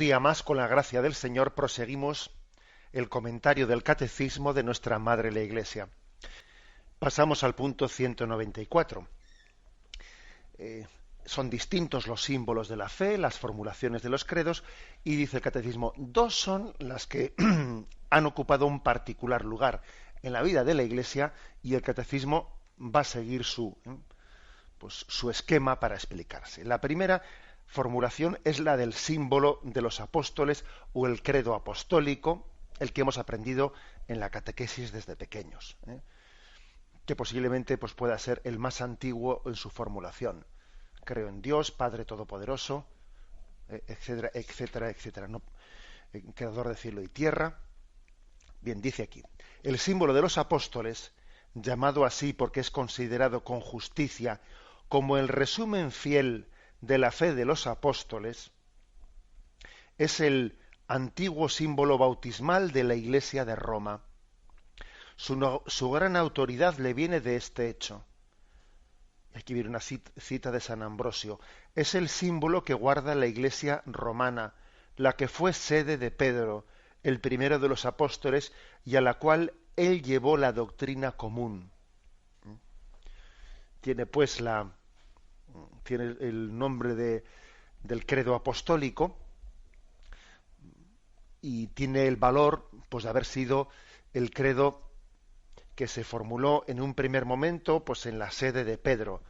día más, con la gracia del Señor, proseguimos el comentario del Catecismo de nuestra Madre la Iglesia. Pasamos al punto 194. Son distintos los símbolos de la fe, las formulaciones de los credos, y dice el Catecismo, dos son las que han ocupado un particular lugar en la vida de la Iglesia, y el Catecismo va a seguir su esquema para explicarse. La primera formulación es la del símbolo de los apóstoles o el credo apostólico, el que hemos aprendido en la catequesis desde pequeños, que posiblemente pueda ser el más antiguo en su formulación. Creo en Dios, Padre Todopoderoso, etcétera, etcétera, etcétera, ¿no? Creador de cielo y tierra. Bien, dice aquí, el símbolo de los apóstoles, llamado así porque es considerado con justicia como el resumen fiel de la fe de los apóstoles, es el antiguo símbolo bautismal de la Iglesia de Roma. Su gran autoridad le viene de este hecho. Aquí viene una cita de San Ambrosio. Es el símbolo que guarda la Iglesia romana, la que fue sede de Pedro, el primero de los apóstoles, y a la cual él llevó la doctrina común. Tiene el nombre del credo apostólico y tiene el valor de haber sido el credo que se formuló en un primer momento en la sede de Pedro,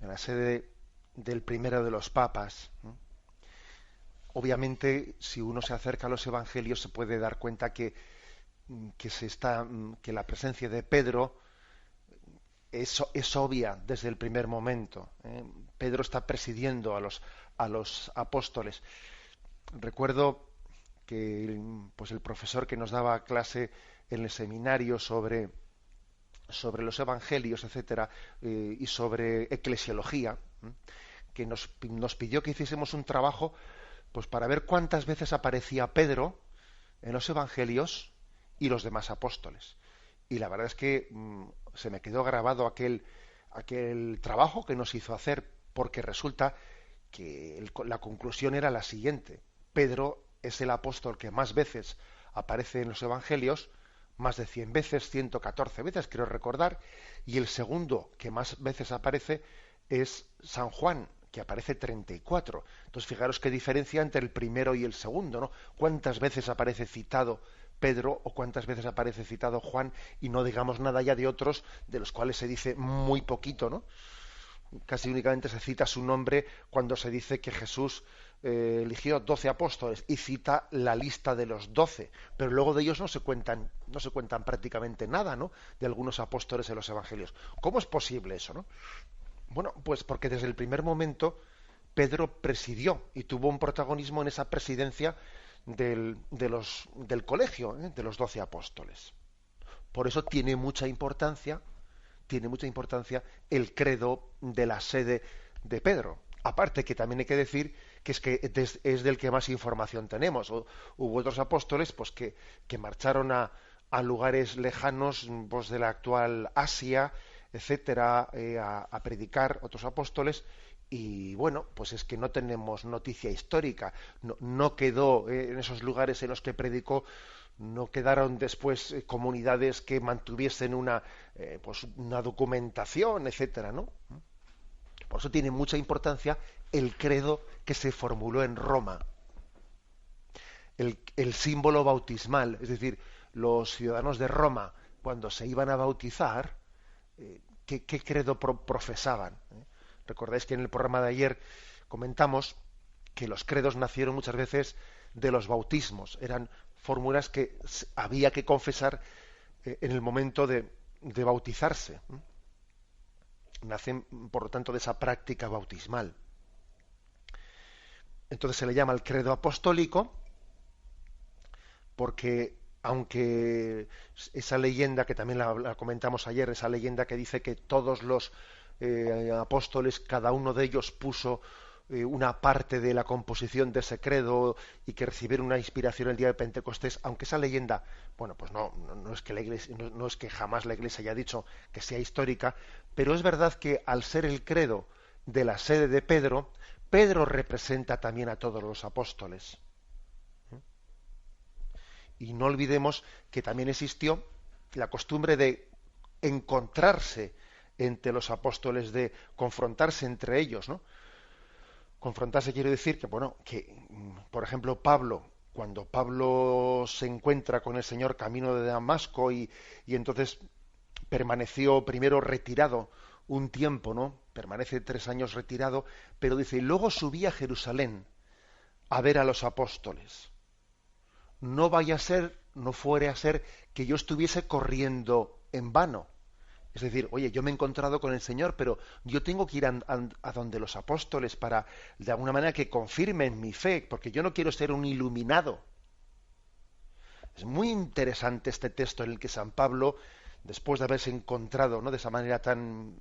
en la sede del primero de los papas. Obviamente, si uno se acerca a los evangelios, se puede dar cuenta que la presencia de Pedro es obvia desde el primer momento. Pedro está presidiendo a los apóstoles. Recuerdo que el profesor que nos daba clase en el seminario sobre los evangelios, etcétera, y sobre eclesiología, que nos pidió que hiciésemos un trabajo para ver cuántas veces aparecía Pedro en los evangelios y los demás apóstoles. Y la verdad es que se me quedó grabado aquel trabajo que nos hizo hacer, porque resulta que la conclusión era la siguiente: Pedro es el apóstol que más veces aparece en los evangelios, más de 100 veces, 114 veces creo recordar, y el segundo que más veces aparece es San Juan, que aparece 34. Entonces fijaros qué diferencia entre el primero y el segundo, ¿no? ¿Cuántas veces aparece citado Pedro o cuántas veces aparece citado Juan? Y no digamos nada ya de otros de los cuales se dice muy poquito, ¿no? Casi únicamente se cita su nombre cuando se dice que Jesús eligió 12 apóstoles y cita la lista de los 12, pero luego de ellos no se cuentan prácticamente nada, ¿no? De algunos apóstoles en los evangelios. ¿Cómo es posible eso, no? Bueno, pues porque desde el primer momento Pedro presidió y tuvo un protagonismo en esa presidencia del colegio, de los 12 apóstoles. Por eso tiene mucha importancia el credo de la sede de Pedro. Aparte que también hay que decir que es del que más información tenemos. Hubo otros apóstoles que marcharon a lugares lejanos de la actual Asia, etcétera, a predicar, otros apóstoles, y bueno, pues es que no tenemos noticia histórica. No quedó en esos lugares en los que predicó, no quedaron después comunidades que mantuviesen una documentación, etcétera, ¿no? Por eso tiene mucha importancia el credo que se formuló en Roma, el símbolo bautismal, es decir, los ciudadanos de Roma, cuando se iban a bautizar, ¿qué credo profesaban? Recordáis que en el programa de ayer comentamos que los credos nacieron muchas veces de los bautismos, eran fórmulas que había que confesar en el momento de bautizarse. Nacen, por lo tanto, de esa práctica bautismal. Entonces se le llama el credo apostólico porque, aunque esa leyenda que también la comentamos ayer, esa leyenda que dice que todos los apóstoles, cada uno de ellos puso una parte de la composición de ese credo y que recibieron una inspiración el día de Pentecostés, aunque esa leyenda, bueno, pues no es que la Iglesia, no es que jamás la Iglesia haya dicho que sea histórica, pero es verdad que al ser el credo de la sede de Pedro, Pedro representa también a todos los apóstoles. Y no olvidemos que también existió la costumbre de encontrarse entre los apóstoles, de confrontarse entre ellos, ¿no? Confrontarse quiere decir que, bueno, por ejemplo, cuando Pablo se encuentra con el Señor camino de Damasco y entonces permaneció primero retirado un tiempo, ¿no? Permanece 3 años retirado, pero dice, y luego subí a Jerusalén a ver a los apóstoles. No vaya a ser, no fuere a ser que yo estuviese corriendo en vano. Es decir, oye, yo me he encontrado con el Señor, pero yo tengo que ir a donde los apóstoles para, de alguna manera, que confirmen mi fe, porque yo no quiero ser un iluminado. Es muy interesante este texto en el que San Pablo, después de haberse encontrado, ¿no?, de esa manera tan,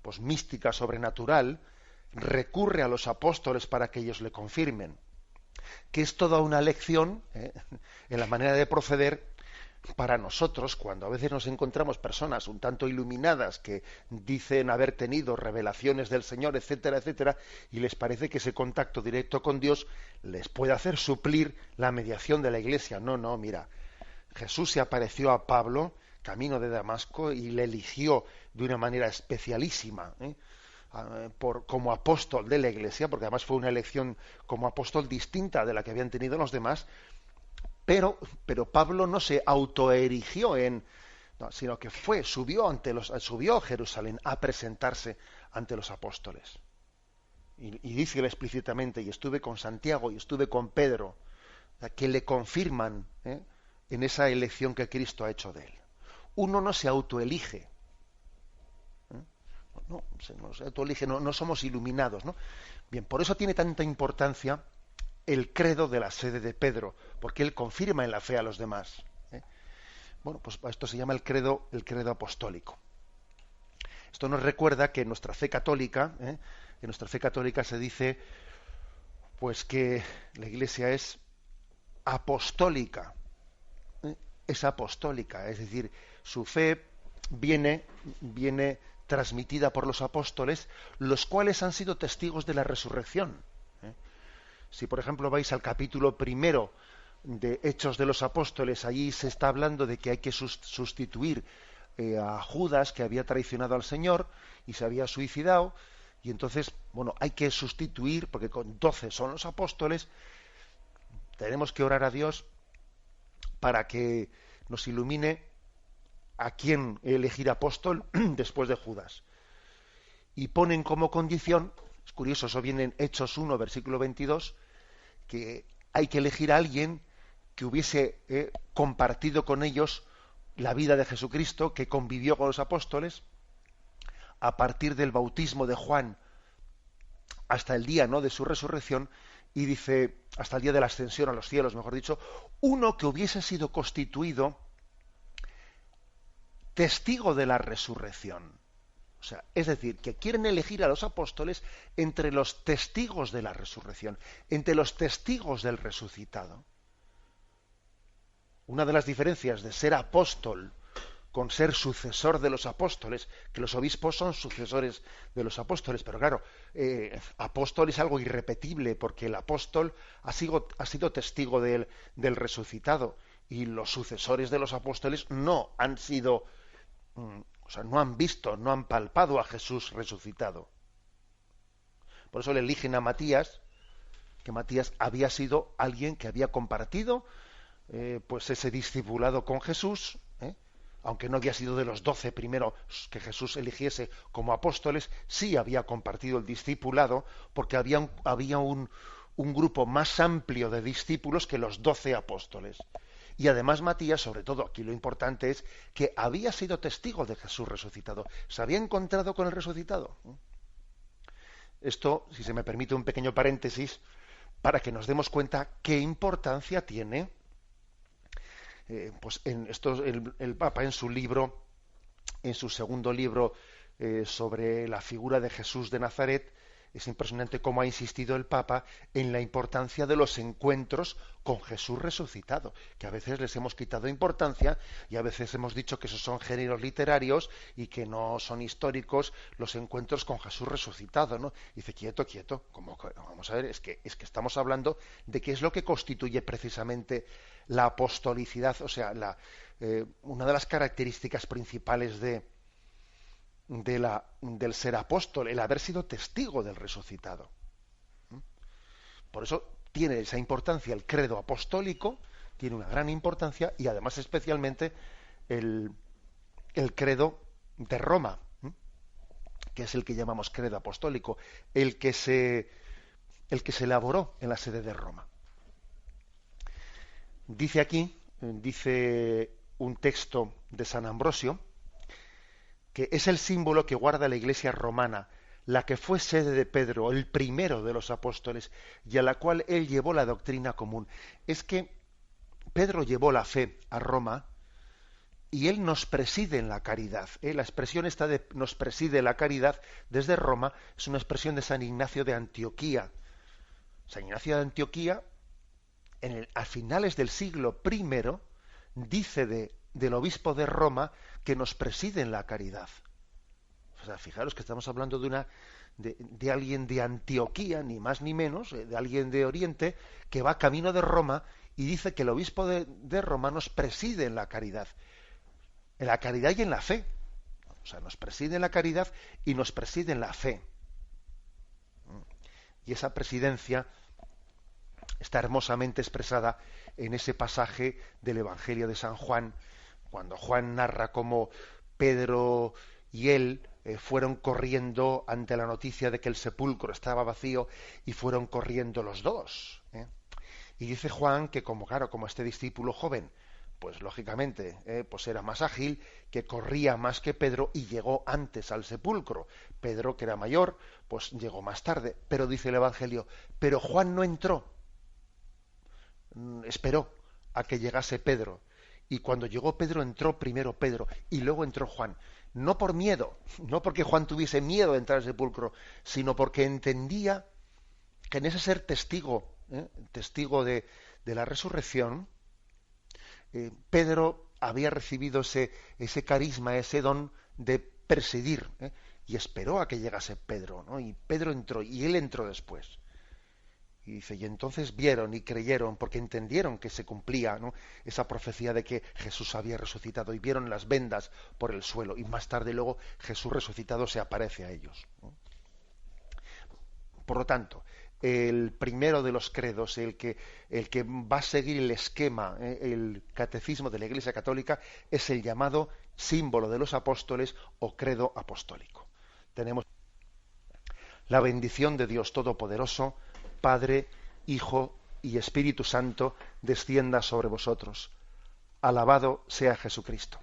pues, mística, sobrenatural, recurre a los apóstoles para que ellos le confirmen. Que es toda una lección, en la manera de proceder para nosotros, cuando a veces nos encontramos personas un tanto iluminadas que dicen haber tenido revelaciones del Señor, etcétera, etcétera, y les parece que ese contacto directo con Dios les puede hacer suplir la mediación de la Iglesia. No, no, mira, Jesús se apareció a Pablo camino de Damasco y le eligió de una manera especialísima, como apóstol de la Iglesia, porque además fue una elección como apóstol distinta de la que habían tenido los demás. Pero Pablo no se autoerigió no, sino que subió a Jerusalén a presentarse ante los apóstoles. Y dice explícitamente, y estuve con Santiago y estuve con Pedro, que le confirman, en esa elección que Cristo ha hecho de él. Uno no se autoelige. No se autoelige, no somos iluminados, ¿no? Bien, por eso tiene tanta importancia el credo de la sede de Pedro, porque él confirma en la fe a los demás. Bueno, pues esto se llama el credo apostólico. Esto nos recuerda que en nuestra fe católica, se dice, pues, que la Iglesia es apostólica. Es apostólica, es decir, su fe viene transmitida por los apóstoles, los cuales han sido testigos de la resurrección. Si, por ejemplo, vais al capítulo 1 de Hechos de los Apóstoles, allí se está hablando de que hay que sustituir a Judas, que había traicionado al Señor y se había suicidado, y entonces, bueno, hay que sustituir, porque con 12 son los apóstoles, tenemos que orar a Dios para que nos ilumine a quién elegir apóstol después de Judas. Y ponen como condición, es curioso, eso viene en Hechos 1, versículo 22, que hay que elegir a alguien que hubiese compartido con ellos la vida de Jesucristo, que convivió con los apóstoles, a partir del bautismo de Juan hasta el día, ¿no?, de su resurrección, y dice, hasta el día de la ascensión a los cielos, mejor dicho, uno que hubiese sido constituido testigo de la resurrección. O sea, es decir, que quieren elegir a los apóstoles entre los testigos de la resurrección, entre los testigos del resucitado. Una de las diferencias de ser apóstol con ser sucesor de los apóstoles, que los obispos son sucesores de los apóstoles, pero claro, apóstol es algo irrepetible, porque el apóstol ha sido testigo del resucitado, y los sucesores de los apóstoles no han sido, no han visto, no han palpado a Jesús resucitado. Por eso le eligen a Matías, que Matías había sido alguien que había compartido pues ese discipulado con Jesús, aunque no había sido de los 12 primeros que Jesús eligiese como apóstoles, sí había compartido el discipulado, porque había un grupo más amplio de discípulos que los 12 apóstoles. Y además Matías, sobre todo, aquí lo importante es que había sido testigo de Jesús resucitado. Se había encontrado con el resucitado. Esto, si se me permite un pequeño paréntesis, para que nos demos cuenta qué importancia tiene, pues el Papa en su libro, en su segundo libro sobre la figura de Jesús de Nazaret, Es impresionante cómo ha insistido el Papa en la importancia de los encuentros con Jesús resucitado, que a veces les hemos quitado importancia y a veces hemos dicho que esos son géneros literarios y que no son históricos los encuentros con Jesús resucitado, ¿no? Y dice, quieto, quieto, vamos a ver, es que estamos hablando de qué es lo que constituye precisamente la apostolicidad, o sea, una de las características principales del ser apóstol, el haber sido testigo del resucitado. Por eso tiene esa importancia el credo apostólico, tiene una gran importancia, y además especialmente el credo de Roma, que es el que llamamos credo apostólico, el que se elaboró en la sede de Roma. Dice un texto de San Ambrosio, que es el símbolo que guarda la Iglesia romana, la que fue sede de Pedro, el primero de los apóstoles, y a la cual él llevó la doctrina común. Es que Pedro llevó la fe a Roma y él nos preside en la caridad. La expresión esta de nos preside la caridad desde Roma es una expresión de San Ignacio de Antioquía. San Ignacio de Antioquía, a finales del siglo I, dice del obispo de Roma que nos preside en la caridad. O sea, fijaros que estamos hablando de alguien de Antioquía, ni más ni menos, de alguien de Oriente, que va camino de Roma y dice que el obispo de Roma nos preside en la caridad y en la fe. O sea, nos preside en la caridad y nos preside en la fe. Y esa presidencia está hermosamente expresada en ese pasaje del Evangelio de San Juan, cuando Juan narra cómo Pedro y él fueron corriendo ante la noticia de que el sepulcro estaba vacío y fueron corriendo los dos. Y dice Juan que como este discípulo joven, pues lógicamente pues era más ágil, que corría más que Pedro y llegó antes al sepulcro. Pedro, que era mayor, pues llegó más tarde. Pero dice el Evangelio, pero Juan no entró, esperó a que llegase Pedro. Y cuando llegó Pedro, entró primero Pedro y luego entró Juan. No por miedo, no porque Juan tuviese miedo de entrar al sepulcro, sino porque entendía que en ese ser testigo de la resurrección, Pedro había recibido ese carisma, ese don de presidir, y esperó a que llegase Pedro, ¿no? Y Pedro entró y él entró después. Y dice, y entonces vieron y creyeron, porque entendieron que se cumplía, ¿no?, esa profecía de que Jesús había resucitado, y vieron las vendas por el suelo, y más tarde luego Jesús resucitado se aparece a ellos, ¿no? Por lo tanto, el primero de los credos, el que va a seguir el esquema, el catecismo de la Iglesia Católica, es el llamado símbolo de los apóstoles o credo apostólico. Tenemos la bendición de Dios Todopoderoso, Padre, Hijo y Espíritu Santo, descienda sobre vosotros. Alabado sea Jesucristo.